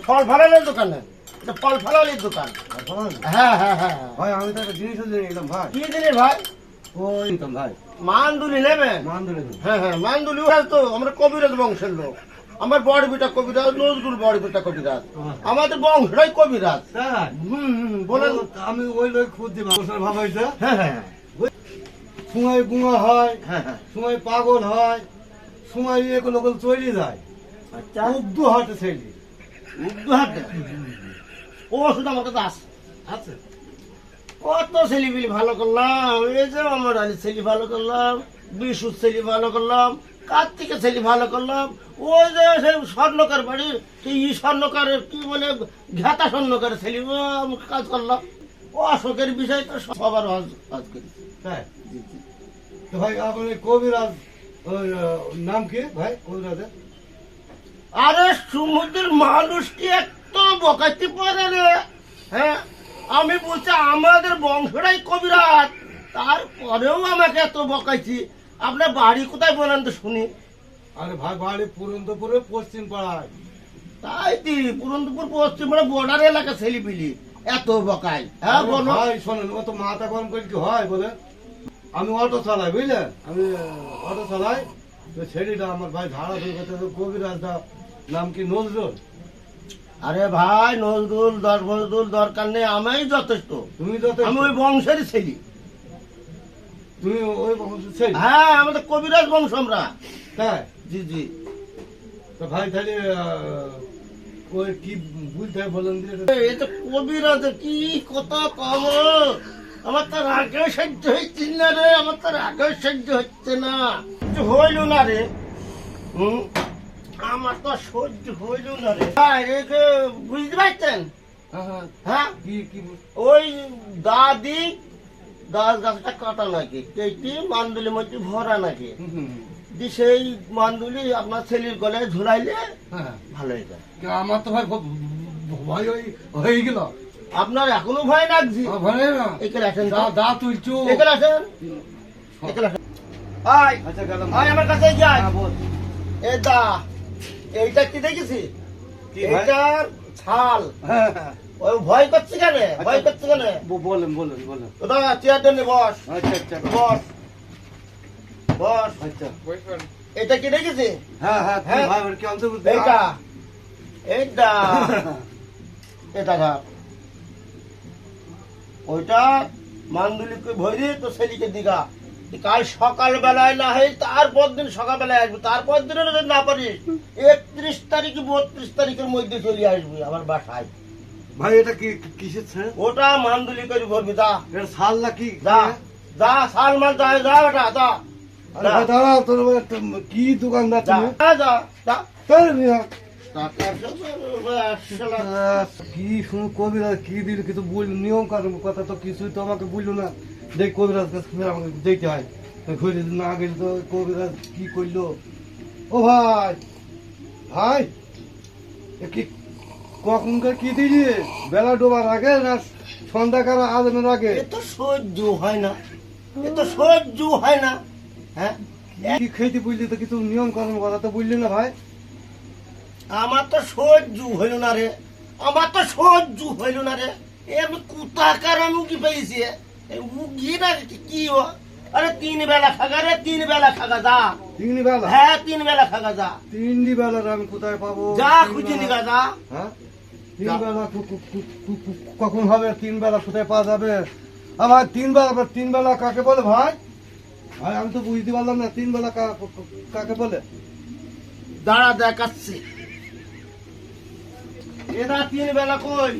ফল ফালালের দোকানে, এটা ফল ফালালির দোকান। হ্যাঁ হ্যাঁ হ্যাঁ। ভাই আমি তো একটা জিনিস নিলাম ভাই। কি জিনিস ভাই? ওই নিতাম ভাই, মানদুলি নেবেন? মানদুলি। হ্যাঁ হ্যাঁ, মানদুলি তো আমরা কবিরাজ বংশের লোক। আমার বড় বেটা কবিরাজ, নজরুল বড় বেটা কবিরাজ, আমাদের বংশটাই কবিরাজ। বলেন। আমি ওই লোক খুঁজ দিব ভাব হয়েছে। হ্যাঁ হ্যাঁ সময় গুঙা হয়, হ্যাঁ হ্যাঁ। সময় পাগল হয়, সময় এগুলো চলে যায়। আচ্ছা, উর্দু হাটে ছেলে উর্দু হাটে ও শুধু আমার কাছে আসে। আছে। কত ছেলেপিলি ভালো করলাম, এই যে আমার আলী ছেলে ভালো করলাম, বিশুর ছেলে ভালো করলাম, কার্তিকের ছেলে ভালো করলাম, ওই যে সেই স্বর্ণকার বাড়ির সেই স্বর্ণকারের কি বলে ঘাতা স্বর্ণকারের ছেলে কাজ করলাম। ও অশোকের বিষয় তো সবার কাজ করি। তাই তো ভাই আপনার কবিরাজ ওই নাম কি ভাই কবিরাজের? আরে সমুদ্রের মানুষ কি একটু বকাইতে পারে রে? হ্যাঁ, আমি বলছি আমাদের বংশটাই কবিরাজ, তারপরেও আমাকে এত বকাইছি। আপনার বাড়ি কোথায় বলেন তো শুনি? আরে ভাই বাড়ি পুরন্দপুরে পশ্চিম পাড়ায়। তাই কি পুরন্দপুর পশ্চিম বর্ডার এলাকা ছেলেপিলি এত বকাই? হ্যাঁ আরে বলো। ভাই শোনেন, ও তো মাথা গরম করে কি হয় বলে? আমি অটো চালাই বুঝলেন, আমি অটো চালাই। তো ছেলেটা আমার ভাই ধারা ধরে কথা, কবিরাজটা নাম কি নজরুল। আরে ভাই নজরুল দরকার নেই, আমি যথেষ্ট। তুমি তো আমি ওই বংশেরই ছেলে। তুমি ওই বংশের ছেলে? হ্যাঁ, আমাদের কবিরাজ বংশ আমরা। তাই জি জি। তো ভাই তাহলে ওই কি বুঝতে হয় বলেন দিলে? এই তো কবিরাজ কি কথা কম, আমার তো রাগে সহ্য হচ্ছে না রে, আমার তো রাগে সহ্য হচ্ছে না, হইল না রে। আমার তো সহ্য হইল না রে ভাই, রেখে বুঝতে পারছেন? হ্যাঁ, কি কি ওই দাদি গাছ গাছটা কাটা নাকি, কেটে মান্দুলির মধ্যে ভরা নাকি, দি সেই মান্দুলি আপনার ছেলের গলায় ঝুলাইলে হ্যাঁ ভালো হয়ে যায়। আমার তো ভাই ভয় হয়ে গেল। আপনার এখনো ভয় লাগছে? ভয় না, এখানে আসেন, দা তুলছো। এখানে আসেন, এখানে আসেন। আয় আচ্ছা গেলাম। আয় আমার কাছে যাই। হ্যাঁ, বল। এ দা, এইটা কি দেখেছি? কি ভাই? এইটার ছাল। হ্যাঁ হ্যাঁ। ওই ভয় করছে কেন? ভয় করছে কেন? বলেন বলেন বলেন। দাদা চেয়ারটা নে, বস আচ্ছা আচ্ছা বস বস। আচ্ছা। এটা কি দেখেছি? হ্যাঁ হ্যাঁ হ্যাঁ। ভাই ওর কি অন্তর্ভুক্ত? এইটা এইটা এটা ধর, ওইটা মান্দুলিকে ভরি তো ছেলেকে দিঘা। কাল সকাল বেলায় না হয় তারপর দিন সকালবেলায় আসবি, তারপর দিনে যদি না পারিস 31 তারিখ 32 তারিখের মধ্যে চলে আসবি আমার বাসায়। ভাই এটা কি কিসের ছেলে? ওটা মান্দুলি করে ভরবি। যা এটা শাল নাকি? যা যা, সাল মাল যা, যা ওটা যা আরে ভাই দাঁড়াও, তোর একটা কি দোকানদার যা তুমি? যা যা। তোর মিয়া। টাকা কি শুনো কবিরাজ কি দিল, কিছু বল নিয়ম কানুন কথা তো কিছুই তো আমাকে বললো না। দেখ কবিরাজ কাছে আমাকে যেতে হয়, ঘুরে না গেলে তো কবিরাজ কি করলো। ও ভাই ভাই, এ কি কখনকার কি দিলি? বেলা ডোবার আগে না সন্ধ্যাকাল আজানের আগে? এ তো সহ্য হয় না, এ তো সহ্য হয় না। হ্যাঁ, কি খেতে বুঝলি তো কিছু নিয়ম কানুন কথা তো বুঝলি না ভাই? আমার তো সহ্য হইল না রে, আমার তো সহ্য হইল না রে। আমি কোথাকার আমি কি পেয়েছি উগি না কি ও? আরে 3 বেলা খাগা রে, 3 বেলা খাগা যা। তিন বেলা? হ্যাঁ 3 বেলা খাগা যা, তিনটি বেলার আমি কোথায় পাবো? যা খুঁজে নিগা যা। হ্যাঁ, তিন বেলা কখন হবে? 3 বেলা কোথায় পাওয়া যাবে? আমার 3 বেলা, 3 বেলা কাকে বলে ভাই? ভাই আমি তো বুঝতে পারলাম না 3 বেলা কাকে বলে? দাঁড়া দেখাচ্ছি, এরা 3 বেলা কই?